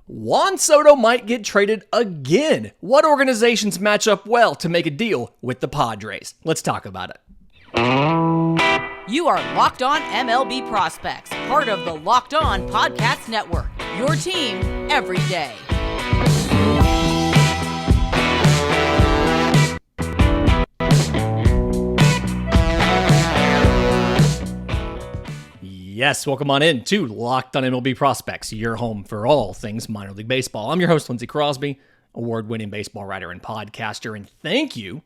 Juan Soto might get traded again. What organizations match up well to make a deal with the Padres? Let's talk about it. You are Locked On MLB Prospects, part of the Locked On Podcast Network, your team every day. Yes, welcome on in to Locked On MLB Prospects, your home for all things minor league baseball. I'm your host, Lindsay Crosby, award-winning baseball writer and podcaster, and thank you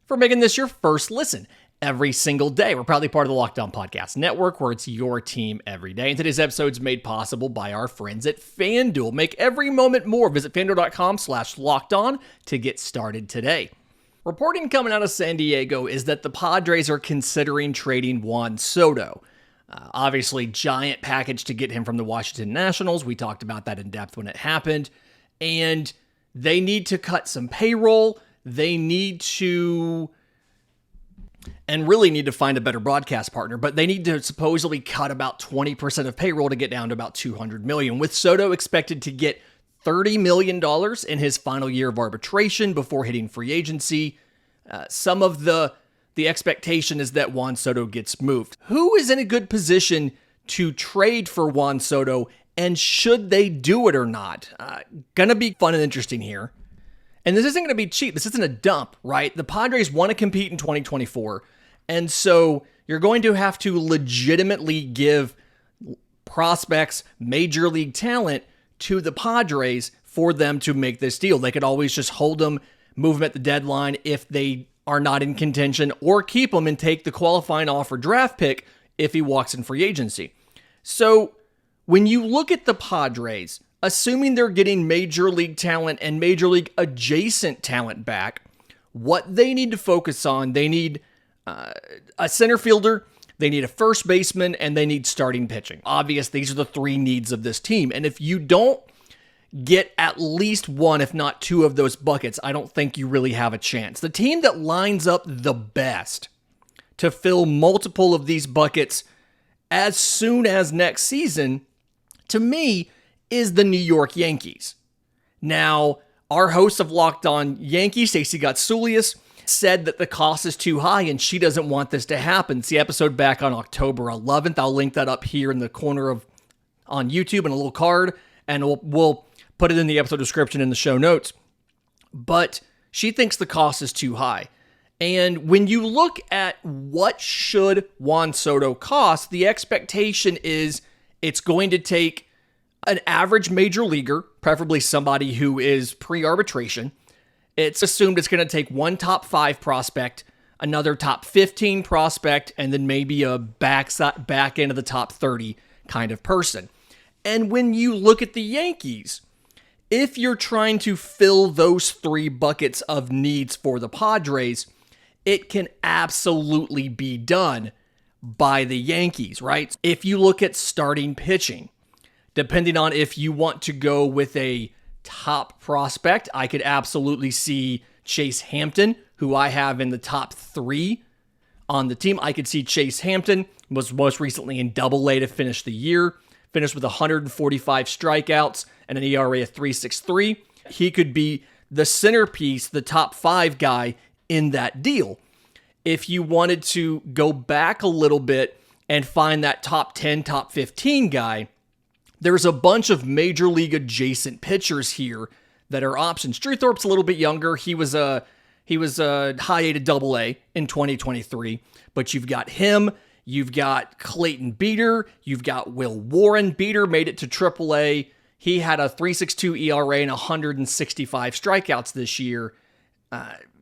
for making this your first listen every single day. We're proudly part of the Locked On Podcast Network, where it's your team every day. And today's episode is made possible by our friends at FanDuel. Make every moment more. Visit FanDuel.com/lockedon to get started today. Reporting coming out of San Diego is that the Padres are considering trading Juan Soto. Obviously, giant package to get him from the Washington Nationals. We talked about that in depth when it happened. And they need to cut some payroll. They need to, and really need to find a better broadcast partner, but they need to supposedly cut about 20% of payroll to get down to about $200 million, with Soto expected to get $30 million in his final year of arbitration before hitting free agency. Some of the expectation is that Juan Soto gets moved. Who is in a good position to trade for Juan Soto, and should they do it or not? Gonna be fun and interesting here. And this isn't gonna be cheap. This isn't a dump, right? The Padres want to compete in 2024, and so you're going to have to legitimately give prospects, major league talent to the Padres for them to make this deal. They could always just hold them, move them at the deadline if they are not in contention, or keep him and take the qualifying offer draft pick if he walks in free agency. So when you look at the Padres, assuming they're getting major league talent and major league adjacent talent back, what they need to focus on, they need a center fielder, they need a first baseman, and they need starting pitching. Obvious, these are the three needs of this team. And if you don't get at least one, if not two of those buckets, I don't think you really have a chance. The team that lines up the best to fill multiple of these buckets as soon as next season, to me, is the New York Yankees. Now, our host of Locked On Yankees, Stacey Gotsulias, said that the cost is too high and she doesn't want this to happen. It's the episode back on October 11th. I'll link that up here in the corner on YouTube and a little card, and we'll put it in the episode description in the show notes. But she thinks the cost is too high. And when you look at what should Juan Soto cost, the expectation is it's going to take an average major leaguer, preferably somebody who is pre-arbitration. It's assumed it's going to take one top 5 prospect, another top 15 prospect, and then maybe a back end of the top 30 kind of person. And when you look at the Yankees, if you're trying to fill those 3 buckets of needs for the Padres, it can absolutely be done by the Yankees, right? If you look at starting pitching, depending on if you want to go with a top prospect, I could absolutely see Chase Hampton, who I have in the top 3 on the team. I could see Chase Hampton, was most recently in Double-A to finish the year, finished with 145 strikeouts and an ERA of 3.63. He could be the centerpiece, the top 5 guy in that deal. If you wanted to go back a little bit and find that top 10, top 15 guy, there's a bunch of major league adjacent pitchers here that are options. Drew Thorpe's a little bit younger. He was a high A to Double-A in 2023, but you've got him. You've got Clayton Beeter. You've got Will Warren. Beeter made it to Triple-A. He had a 3.62 ERA and 165 strikeouts this year,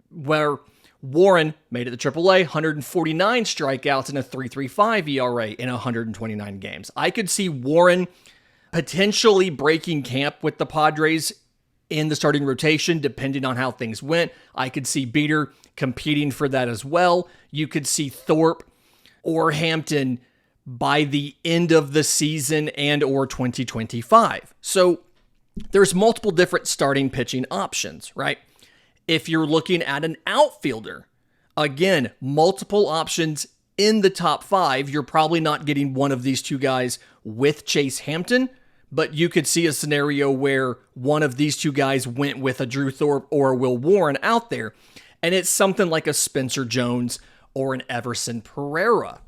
where Warren made it to Triple-A, 149 strikeouts and a 3.35 ERA in 129 games. I could see Warren potentially breaking camp with the Padres in the starting rotation, depending on how things went. I could see Beeter competing for that as well. You could see Thorpe or Hampton by the end of the season and or 2025. So there's multiple different starting pitching options, right? If you're looking at an outfielder, again, multiple options in the top 5. You're probably not getting one of these 2 guys with Chase Hampton, but you could see a scenario where one of these two guys went with a Drew Thorpe or a Will Warren out there, and it's something like a Spencer Jones or an Everson Pereira.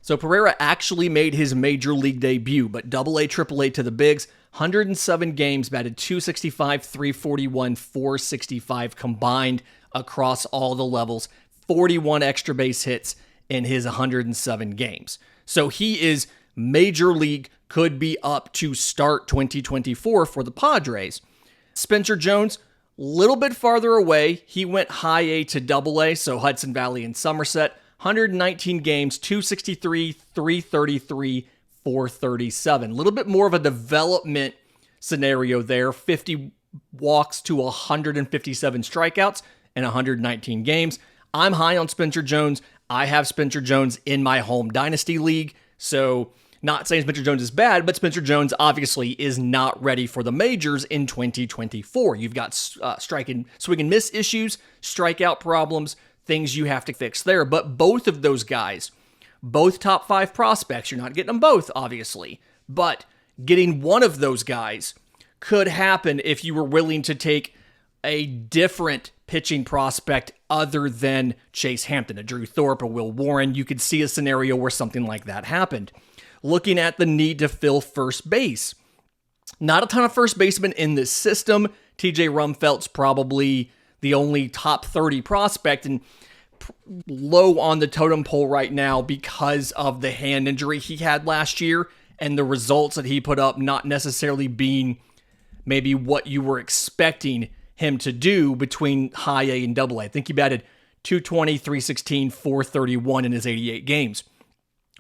So Pereira actually made his major league debut, but AA, AAA to the bigs, 107 games, batted .265, .341, .465 combined across all the levels, 41 extra base hits in his 107 games. So he is major league, could be up to start 2024 for the Padres. Spencer Jones, a little bit farther away. He went high A to AA, so Hudson Valley and Somerset. 119 games, .263, .333, .437. A little bit more of a development scenario there. 50 walks to 157 strikeouts in 119 games. I'm high on Spencer Jones. I have Spencer Jones in my home dynasty league. So not saying Spencer Jones is bad, but Spencer Jones obviously is not ready for the majors in 2024. You've got swing and miss issues, strikeout problems, things you have to fix there. But both of those guys, both top 5 prospects, you're not getting them both, obviously, but getting one of those guys could happen if you were willing to take a different pitching prospect other than Chase Hampton, a Drew Thorpe, a Will Warren. You could see a scenario where something like that happened. Looking at the need to fill first base. Not a ton of first basemen in this system. TJ Rumfelt's probably the only top 30 prospect and low on the totem pole right now because of the hand injury he had last year and the results that he put up not necessarily being maybe what you were expecting him to do between high A and AA. I think he batted .220, .316, .431 in his 88 games.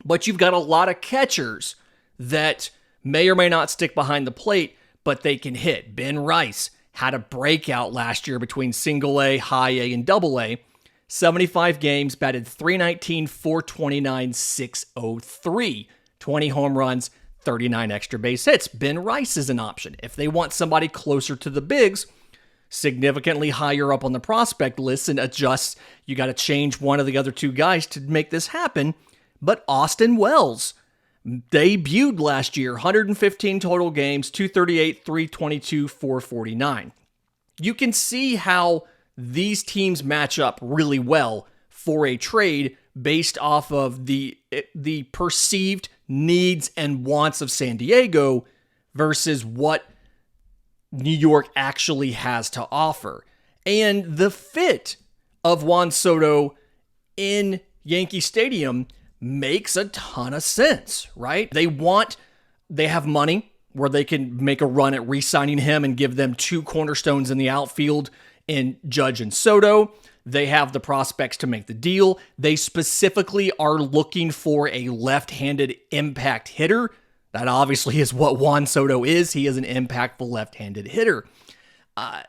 But you've got a lot of catchers that may or may not stick behind the plate, but they can hit. Ben Rice had a breakout last year between single A, high A, and AA. 75 games, batted .319, .429, .603. 20 home runs, 39 extra base hits. Ben Rice is an option. If they want somebody closer to the bigs, significantly higher up on the prospect list and adjust, you got to change one of the other two guys to make this happen. But Austin Wells debuted last year, 115 total games, .238, .322, .449. You can see how these teams match up really well for a trade based off of the perceived needs and wants of San Diego versus what New York actually has to offer. And the fit of Juan Soto in Yankee Stadium makes a ton of sense, right? They have money where they can make a run at re-signing him and give them 2 cornerstones in the outfield in Judge and Soto. They have the prospects to make the deal. They specifically are looking for a left-handed impact hitter. That obviously is what Juan Soto is. He is an impactful left-handed hitter.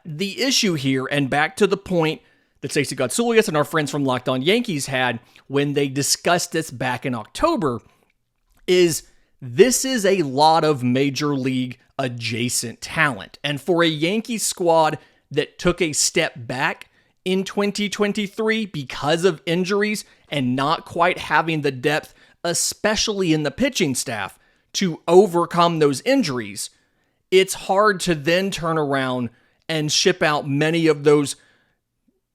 The issue here, and back to the point that Stacey Gotsulias and our friends from Locked On Yankees had when they discussed this back in October, is this is a lot of major league adjacent talent. And for a Yankees squad that took a step back in 2023 because of injuries and not quite having the depth, especially in the pitching staff, to overcome those injuries, it's hard to then turn around and ship out many of those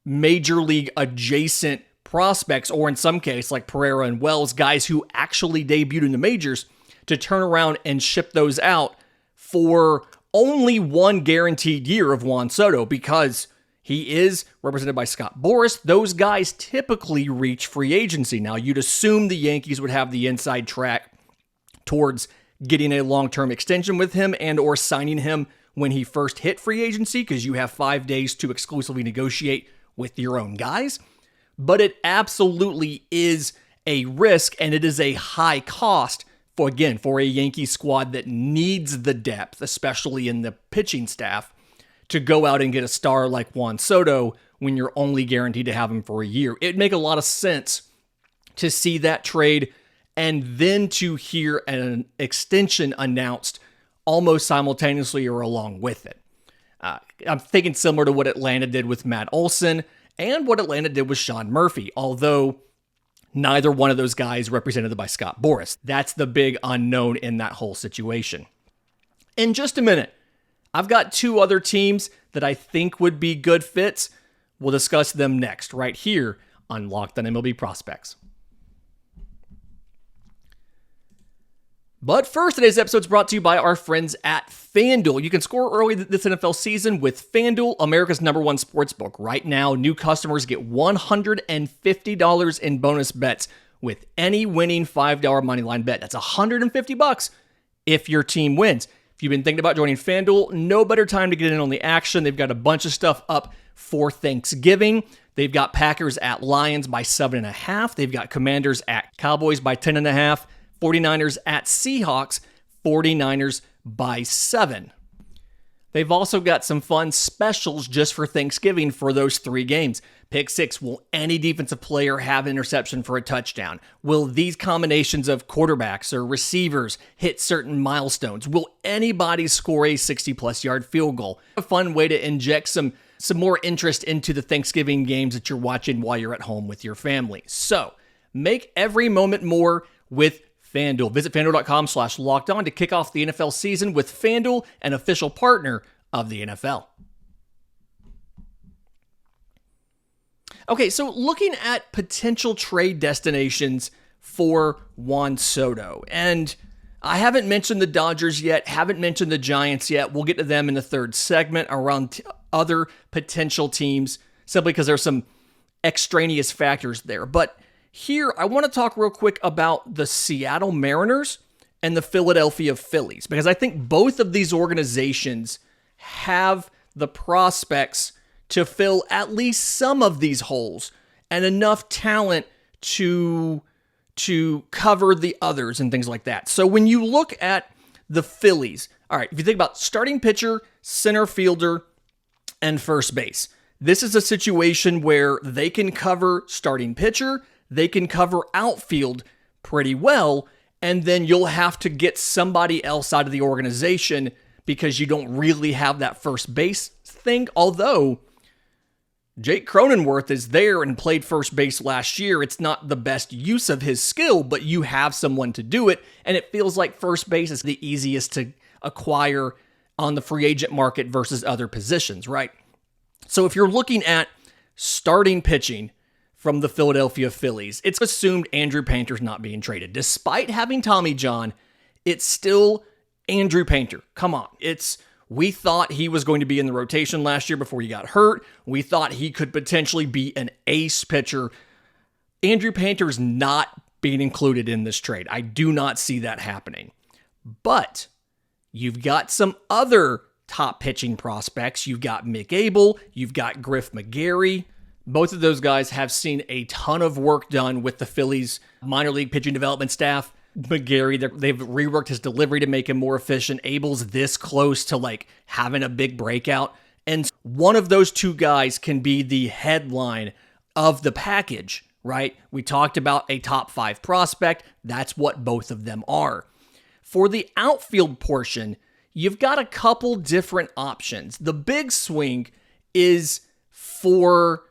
major league adjacent prospects, or in some case, like Pereira and Wells, guys who actually debuted in the majors, to turn around and ship those out for only one guaranteed year of Juan Soto, because he is represented by Scott Boras. Those guys typically reach free agency. Now, you'd assume the Yankees would have the inside track towards getting a long-term extension with him and or signing him when he first hit free agency, because you have 5 days to exclusively negotiate with your own guys. But it absolutely is a risk, and it is a high cost for a Yankee squad that needs the depth, especially in the pitching staff, to go out and get a star like Juan Soto when you're only guaranteed to have him for a year. It'd make a lot of sense to see that trade and then to hear an extension announced almost simultaneously or along with it. I'm thinking similar to what Atlanta did with Matt Olson and what Atlanta did with Sean Murphy, although neither one of those guys represented by Scott Boras. That's the big unknown in that whole situation. In just a minute, I've got two other teams that I think would be good fits. We'll discuss them next, right here on Locked on MLB Prospects. But first, today's episode is brought to you by our friends at FanDuel. You can score early this NFL season with FanDuel, America's #1 sportsbook. Right now, new customers get $150 in bonus bets with any winning $5 moneyline bet. That's $150 if your team wins. If you've been thinking about joining FanDuel, no better time to get in on the action. They've got a bunch of stuff up for Thanksgiving. They've got Packers at Lions by 7.5. They've got Commanders at Cowboys by 10.5. 49ers at Seahawks, 49ers by 7. They've also got some fun specials just for Thanksgiving for those 3 games. Pick 6, will any defensive player have an interception for a touchdown? Will these combinations of quarterbacks or receivers hit certain milestones? Will anybody score a 60-plus yard field goal? A fun way to inject some more interest into the Thanksgiving games that you're watching while you're at home with your family. So, make every moment more with FanDuel. Visit FanDuel.com/lockedon to kick off the NFL season with FanDuel, an official partner of the NFL. Okay, so looking at potential trade destinations for Juan Soto, and I haven't mentioned the Dodgers yet, haven't mentioned the Giants yet. We'll get to them in the third segment around other potential teams, simply because there's some extraneous factors there. But here, I want to talk real quick about the Seattle Mariners and the Philadelphia Phillies, because I think both of these organizations have the prospects to fill at least some of these holes and enough talent to cover the others and things like that. So when you look at the Phillies, all right, if you think about starting pitcher, center fielder, and first base, this is a situation where they can cover starting pitcher, they can cover outfield pretty well, and then you'll have to get somebody else out of the organization because you don't really have that first base thing. Although Jake Cronenworth is there and played first base last year. It's not the best use of his skill, but you have someone to do it, and it feels like first base is the easiest to acquire on the free agent market versus other positions, right? So if you're looking at starting pitching from the Philadelphia Phillies, it's assumed Andrew Painter's not being traded. Despite having Tommy John, it's still Andrew Painter. Come on. We thought he was going to be in the rotation last year before he got hurt. We thought he could potentially be an ace pitcher. Andrew Painter's not being included in this trade. I do not see that happening. But you've got some other top pitching prospects. You've got Mick Abel. You've got Griff McGarry. Both of those guys have seen a ton of work done with the Phillies minor league pitching development staff. McGarry, they've reworked his delivery to make him more efficient. Abel's this close to having a big breakout. And one of those two guys can be the headline of the package, right? We talked about a top 5 prospect. That's what both of them are. For the outfield portion, you've got a couple different options. The big swing is for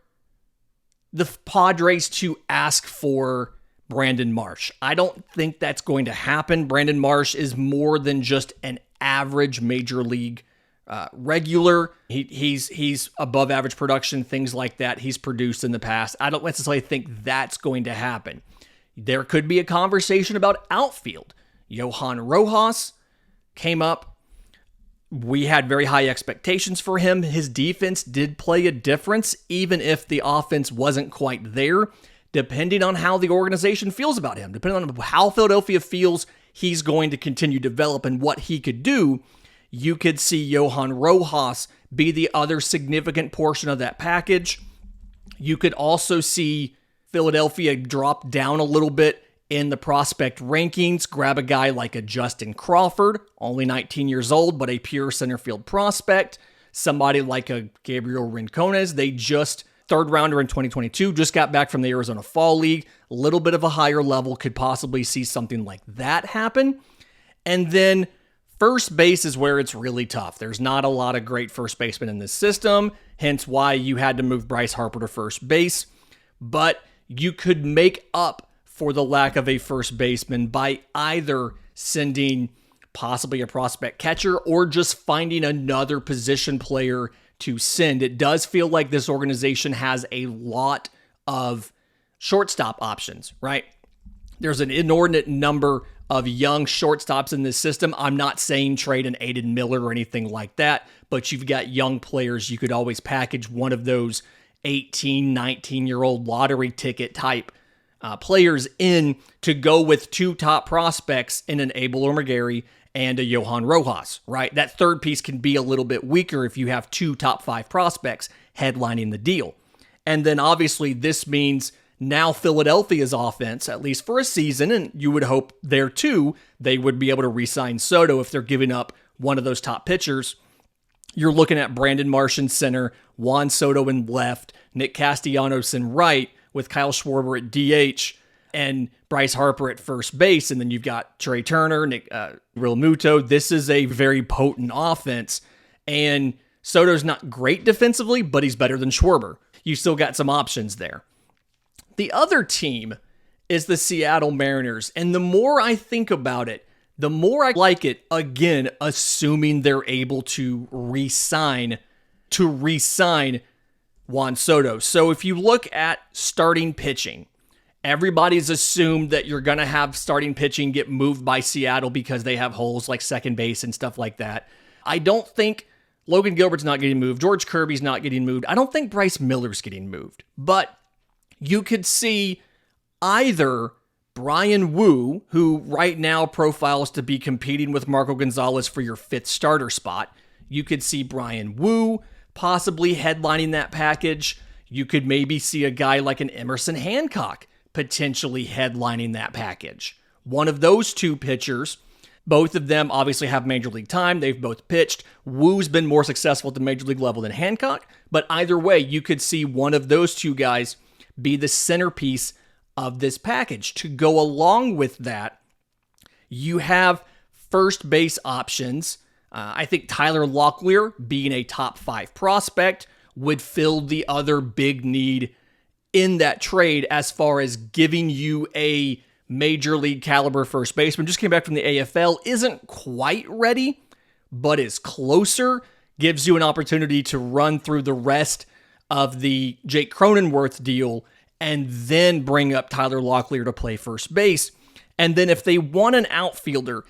the Padres to ask for Brandon Marsh. I don't think that's going to happen. Brandon Marsh is more than just an average major league regular. He's above average production, things like that. He's produced in the past. I don't necessarily think that's going to happen. There could be a conversation about outfield. Johan Rojas came up. We had very high expectations for him. His defense did play a difference, even if the offense wasn't quite there, depending on how the organization feels about him, depending on how Philadelphia feels he's going to continue to develop and what he could do. You could see Johan Rojas be the other significant portion of that package. You could also see Philadelphia drop down a little bit in the prospect rankings, grab a guy like a Justin Crawford, only 19 years old, but a pure center field prospect. Somebody like a Gabriel Rincones, they just third rounder in 2022, just got back from the Arizona Fall League, a little bit of a higher level, could possibly see something like that happen. And then first base is where it's really tough. There's not a lot of great first basemen in this system, hence why you had to move Bryce Harper to first base. But you could make up for the lack of a first baseman by either sending possibly a prospect catcher, or just finding another position player to send. It does feel like this organization has a lot of shortstop options, right? There's an inordinate number of young shortstops in this system. I'm not saying trade an Aiden Miller or anything like that, but you've got young players. You could always package one of those 18, 19-year-old lottery ticket type players in to go with two top prospects in an Abel or McGarry and a Johan Rojas, right? That third piece can be a little bit weaker if you have two top 5 prospects headlining the deal. And then obviously this means now Philadelphia's offense, at least for a season, and you would hope there too, they would be able to re-sign Soto if they're giving up one of those top pitchers. You're looking at Brandon Marsh in center, Juan Soto in left, Nick Castellanos in right, with Kyle Schwarber at DH and Bryce Harper at first base. And then you've got Trey Turner, Nick Real Muto. This is a very potent offense. And Soto's not great defensively, but he's better than Schwarber. You still got some options there. The other team is the Seattle Mariners. And the more I think about it, the more I like it, again, assuming they're able to re-sign Juan Soto. So if you look at starting pitching, everybody's assumed that you're going to have starting pitching get moved by Seattle because they have holes like second base and stuff like that. I don't think Logan Gilbert's not getting moved. George Kirby's not getting moved. I don't think Bryce Miller's getting moved. But you could see either Brian Wu, who right now profiles to be competing with Marco Gonzalez for your 5th starter spot. You could see Brian Wu possibly headlining that package. You could maybe see a guy like an Emerson Hancock potentially headlining that package. One of those two pitchers, both of them obviously have major league time. They've both pitched. Wu's been more successful at the major league level than Hancock, but either way, you could see one of those two guys be the centerpiece of this package. To go along with that, you have first base options. I think Tyler Locklear, being a top 5 prospect, would fill the other big need in that trade as far as giving you a major league caliber first baseman. Just came back from the AFL, isn't quite ready, but is closer. Gives you an opportunity to run through the rest of the Jake Cronenworth deal and then bring up Tyler Locklear to play first base. And then if they want an outfielder,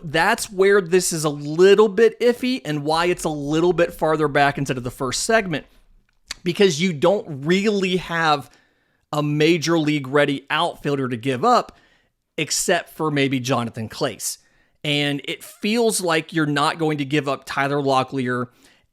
that's where this is a little bit iffy and why it's a little bit farther back instead of the first segment, because you don't really have a major league ready outfielder to give up except for maybe Jonathan Clase. And it feels like you're not going to give up Tyler Locklear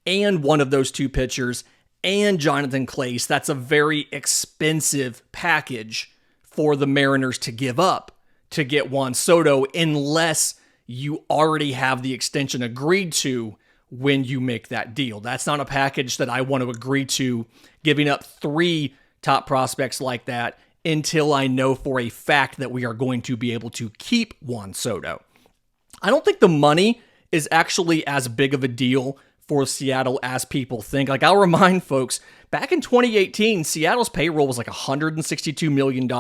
and one of those two pitchers and Jonathan Clase. That's a very expensive package for the Mariners to give up to get Juan Soto, unless you already have the extension agreed to when you make that deal. That's not a package that I want to agree to, giving up 3 top prospects like that until I know for a fact that we are going to be able to keep Juan Soto. I don't think the money is actually as big of a deal for Seattle as people think. Like, I'll remind folks, back in 2018, Seattle's payroll was like $162 million,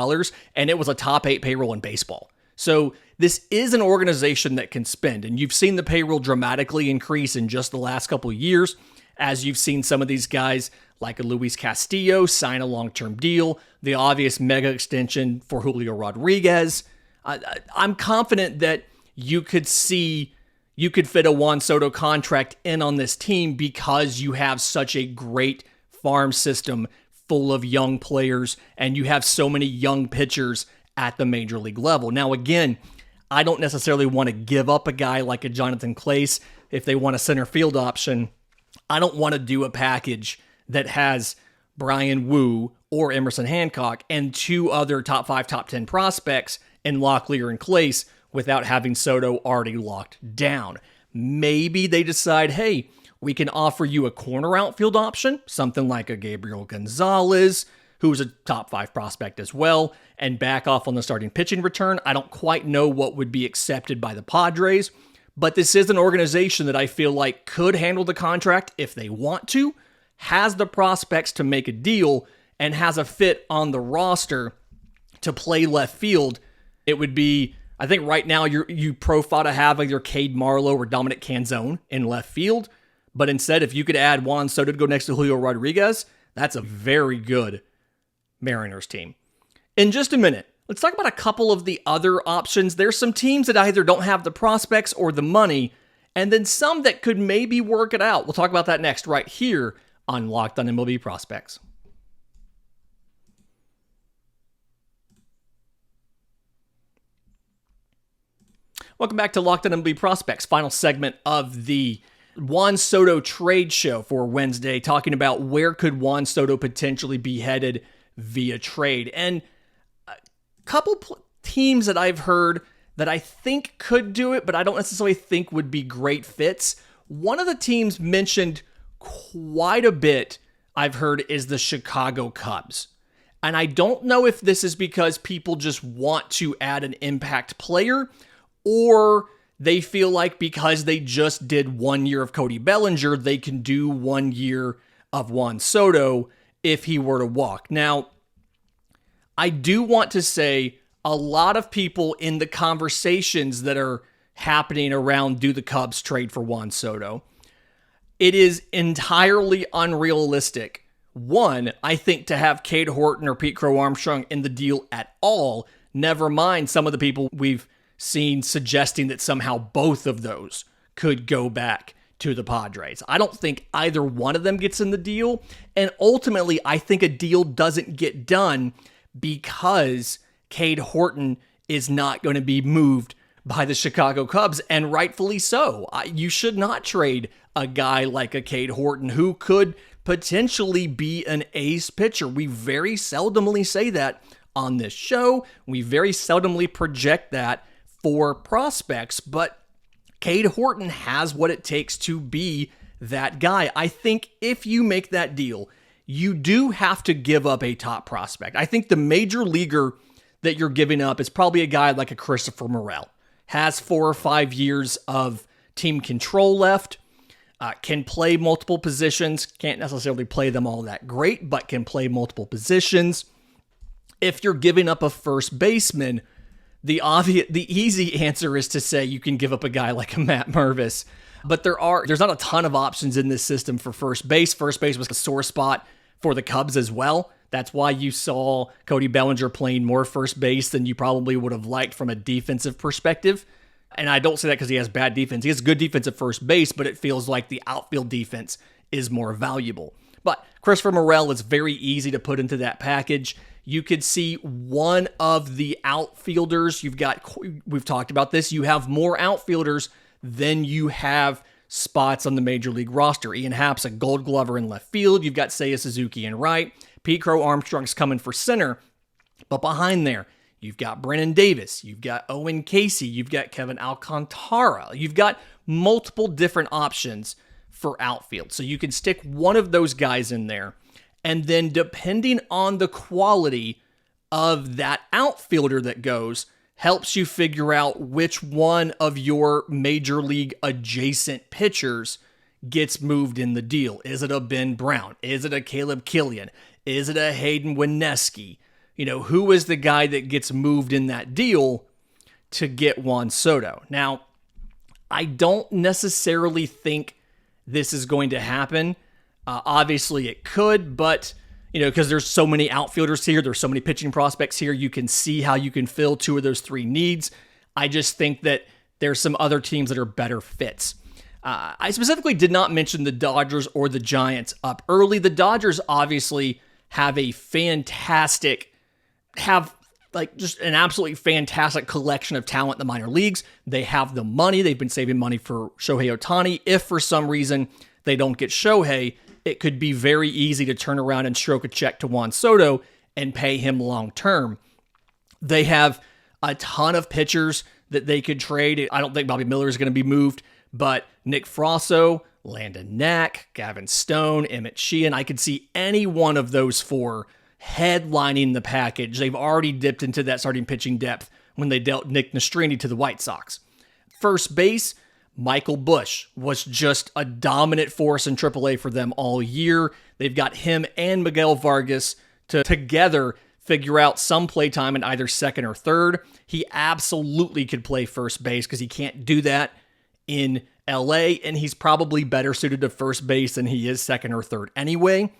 and it was a top 8 payroll in baseball. So this is an organization that can spend, and you've seen the payroll dramatically increase in just the last couple of years, as you've seen some of these guys like a Luis Castillo sign a long-term deal, the obvious mega extension for Julio Rodriguez. I'm confident that you could fit a Juan Soto contract in on this team because you have such a great farm system full of young players and you have so many young pitchers at the major league level. Now, again, I don't necessarily want to give up a guy like a Jonathan Clase if they want a center field option. I don't want to do a package that has Brian Wu or Emerson Hancock and 2 other top 5, top 10 prospects in Locklear and Clase without having Soto already locked down. Maybe they decide, hey, we can offer you a corner outfield option, something like a Gabriel Gonzalez, who's a top 5 prospect as well, and back off on the starting pitching return. I don't quite know what would be accepted by the Padres, but this is an organization that I feel like could handle the contract if they want to, has the prospects to make a deal, and has a fit on the roster to play left field. It would be I think right now you profile to have either Cade Marlowe or Dominic Canzone in left field. But instead, if you could add Juan Soto to go next to Julio Rodriguez, that's a very good Mariners team. In just a minute, let's talk about a couple of the other options. There's some teams that either don't have the prospects or the money, and then some that could maybe work it out. We'll talk about that next right here on Locked on MLB Prospects. Welcome back to Locked on MLB Prospects, final segment of the Juan Soto trade show for Wednesday, talking about where could Juan Soto potentially be headed via trade. And a couple teams that I've heard that I think could do it, but I don't necessarily think would be great fits. One of the teams mentioned quite a bit, I've heard, is the Chicago Cubs. And I don't know if this is because people just want to add an impact player, or they feel like because they just did 1 year of Cody Bellinger, they can do 1 year of Juan Soto if he were to walk. Now, I do want to say a lot of people in the conversations that are happening around do the Cubs trade for Juan Soto, it is entirely unrealistic. One, I think to have Cade Horton or Pete Crow Armstrong in the deal at all, never mind some of the people we've seen suggesting that somehow both of those could go back to the Padres. I don't think either one of them gets in the deal. And ultimately, I think a deal doesn't get done because Cade Horton is not going to be moved by the Chicago Cubs, and rightfully so. You should not trade a guy like a Cade Horton who could potentially be an ace pitcher. We very seldomly say that on this show. We very seldomly project that for prospects, but Cade Horton has what it takes to be that guy. I think if you make that deal, you do have to give up a top prospect. I think the major leaguer that you're giving up is probably a guy like a Christopher Morel. Has 4 or 5 years of team control left, can play multiple positions, can't necessarily play them all that great, but can play multiple positions. If you're giving up a first baseman, the easy answer is to say you can give up a guy like a Matt Mervis. But there's not a ton of options in this system for first base. First base was a sore spot for the Cubs as well. That's why you saw Cody Bellinger playing more first base than you probably would have liked from a defensive perspective. And I don't say that because he has bad defense. He has good defense at first base, but it feels like the outfield defense is more valuable. But Christopher Morel is very easy to put into that package. You could see one of the outfielders. We've talked about this. You have more outfielders than you have spots on the major league roster. Ian Happ's a Gold Glover in left field. You've got Seiya Suzuki in right. Pete Crow Armstrong's coming for center. But behind there, you've got Brennan Davis. You've got Owen Casey. You've got Kevin Alcantara. You've got multiple different options for outfield. So you can stick one of those guys in there. And then depending on the quality of that outfielder that goes, helps you figure out which one of your major league adjacent pitchers gets moved in the deal. Is it a Ben Brown? Is it a Caleb Killian? Is it a Hayden Wieneski? Who is the guy that gets moved in that deal to get Juan Soto? Now, I don't necessarily think this is going to happen. Obviously, it could, but, because there's so many outfielders here, there's so many pitching prospects here, you can see how you can fill 2 of those 3 needs. I just think that there's some other teams that are better fits. I specifically did not mention the Dodgers or the Giants up early. The Dodgers obviously have just an absolutely fantastic collection of talent in the minor leagues. They have the money. They've been saving money for Shohei Ohtani. If for some reason they don't get Shohei, it could be very easy to turn around and stroke a check to Juan Soto and pay him long term. They have a ton of pitchers that they could trade. I don't think Bobby Miller is going to be moved, but Nick Frasso, Landon Knack, Gavin Stone, Emmett Sheehan, I could see any one of those 4 headlining the package. They've already dipped into that starting pitching depth when they dealt Nick Nastrini to the White Sox. First base, Michael Busch was just a dominant force in AAA for them all year. They've got him and Miguel Vargas to together figure out some play time in either second or third. He absolutely could play first base because he can't do that in LA, and he's probably better suited to first base than he is second or third anyway.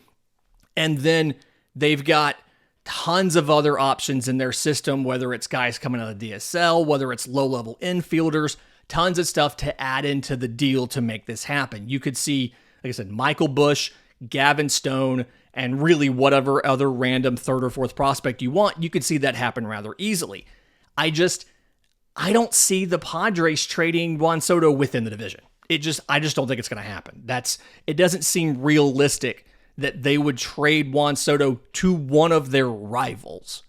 And then they've got tons of other options in their system, whether it's guys coming out of DSL, whether it's low-level infielders, tons of stuff to add into the deal to make this happen. You could see, like I said, Michael Busch, Gavin Stone, and really whatever other random third or fourth prospect you want. You could see that happen rather easily. I don't see the Padres trading Juan Soto within the division. I just don't think it's going to happen. It doesn't seem realistic that they would trade Juan Soto to one of their rivals.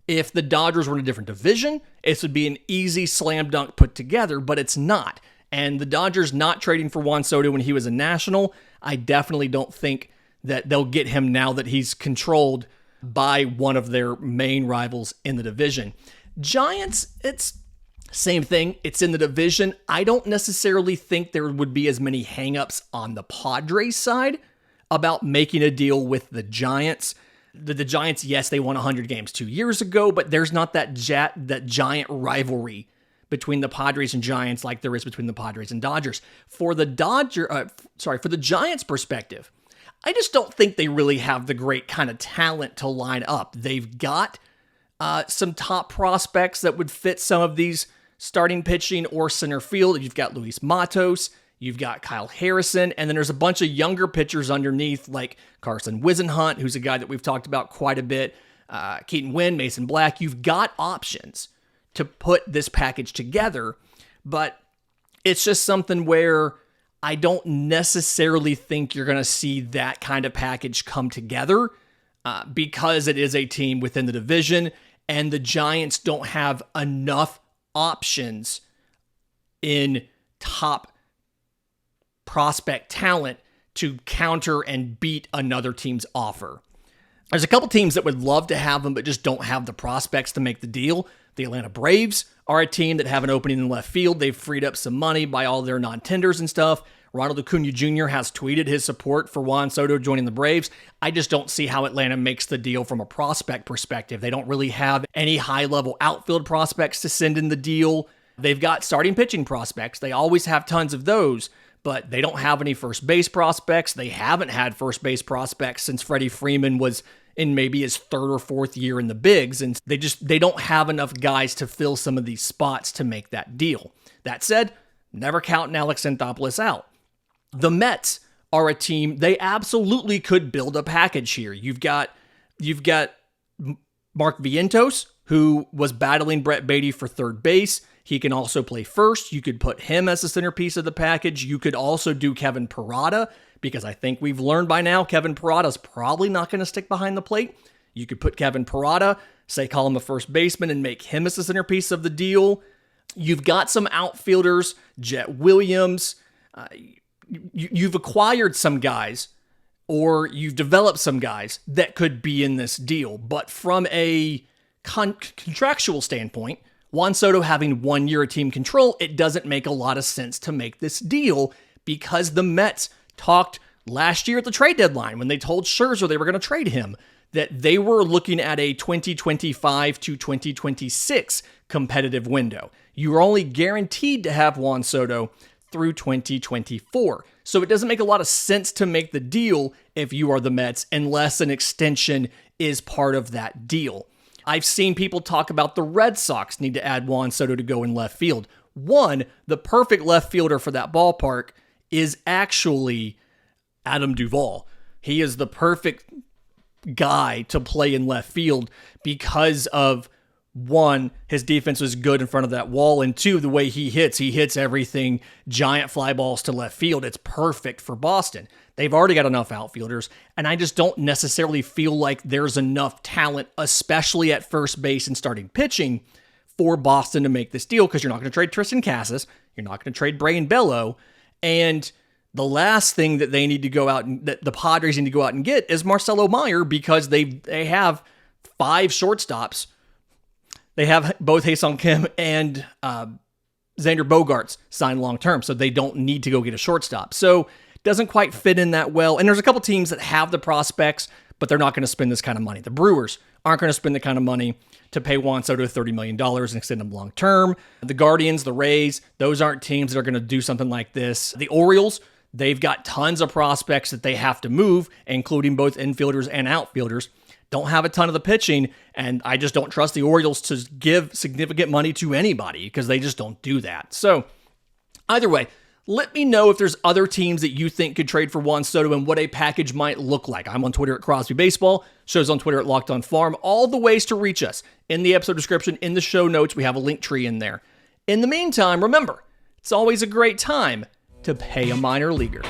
If the Dodgers were in a different division, it would be an easy slam dunk put together, but it's not. And the Dodgers not trading for Juan Soto when he was a National, I definitely don't think that they'll get him now that he's controlled by one of their main rivals in the division. Giants, it's same thing. It's in the division. I don't necessarily think there would be as many hangups on the Padres side about making a deal with the Giants. The Giants, yes, they won 100 games 2 years ago, but there's not that giant rivalry between the Padres and Giants like there is between the Padres and Dodgers. For the Giants' perspective, I just don't think they really have the great kind of talent to line up. They've got some top prospects that would fit some of these starting pitching or center field. You've got Luis Matos, you've got Kyle Harrison, and then there's a bunch of younger pitchers underneath like Carson Wisenhunt, who's a guy that we've talked about quite a bit, Keaton Wynn, Mason Black. You've got options to put this package together, but it's just something where I don't necessarily think you're going to see that kind of package come together because it is a team within the division, and the Giants don't have enough options in top prospect talent to counter and beat another team's offer. There's a couple teams that would love to have them, but just don't have the prospects to make the deal. The Atlanta Braves are a team that have an opening in left field. They've freed up some money by all their non-tenders and stuff. Ronald Acuna Jr. has tweeted his support for Juan Soto joining the Braves. I just don't see how Atlanta makes the deal from a prospect perspective. They don't really have any high-level outfield prospects to send in the deal. They've got starting pitching prospects. They always have tons of those, but they don't have any first base prospects. They haven't had first base prospects since Freddie Freeman was in maybe his third or fourth year in the bigs, and they don't have enough guys to fill some of these spots to make that deal. That said, never count Alex Anthopoulos out. The Mets are a team, they absolutely could build a package here. You've got Mark Vientos, who was battling Brett Beatty for third base. He can also play first. You could put him as the centerpiece of the package. You could also do Kevin Parada, because I think we've learned by now Kevin Parada's probably not going to stick behind the plate. You could put Kevin Parada, call him a first baseman, and make him as the centerpiece of the deal. You've got some outfielders, Jet Williams. You've acquired some guys, or you've developed some guys that could be in this deal. But from a contractual standpoint, Juan Soto having 1 year of team control, it doesn't make a lot of sense to make this deal, because the Mets talked last year at the trade deadline when they told Scherzer they were going to trade him that they were looking at a 2025 to 2026 competitive window. You are only guaranteed to have Juan Soto through 2024. So it doesn't make a lot of sense to make the deal if you are the Mets unless an extension is part of that deal. I've seen people talk about the Red Sox need to add Juan Soto to go in left field. One, the perfect left fielder for that ballpark is actually Adam Duvall. He is the perfect guy to play in left field because of, one, his defense was good in front of that wall, and two, the way he hits everything, giant fly balls to left field. It's perfect for Boston. They've already got enough outfielders, and I just don't necessarily feel like there's enough talent, especially at first base and starting pitching, for Boston to make this deal, because you're not going to trade Tristan Casas, you're not going to trade Brayan Bello, and the last thing that they need to go out and that the Padres need to go out and get is Marcelo Meyer, because they have 5 shortstops. They have both Ha-Seong Kim and Xander Bogaerts signed long-term, so they don't need to go get a shortstop. So it doesn't quite fit in that well. And there's a couple teams that have the prospects, but they're not going to spend this kind of money. The Brewers aren't going to spend the kind of money to pay Juan Soto $30 million and extend him long term. The Guardians, the Rays, those aren't teams that are going to do something like this. The Orioles, they've got tons of prospects that they have to move, including both infielders and outfielders. Don't have a ton of the pitching, and I just don't trust the Orioles to give significant money to anybody because they just don't do that. So either way, let me know if there's other teams that you think could trade for Juan Soto and what a package might look like. I'm on Twitter at Crosby Baseball. Show's on Twitter at Locked On Farm. All the ways to reach us in the episode description, in the show notes. We have a link tree in there. In the meantime, remember, it's always a great time to pay a minor leaguer.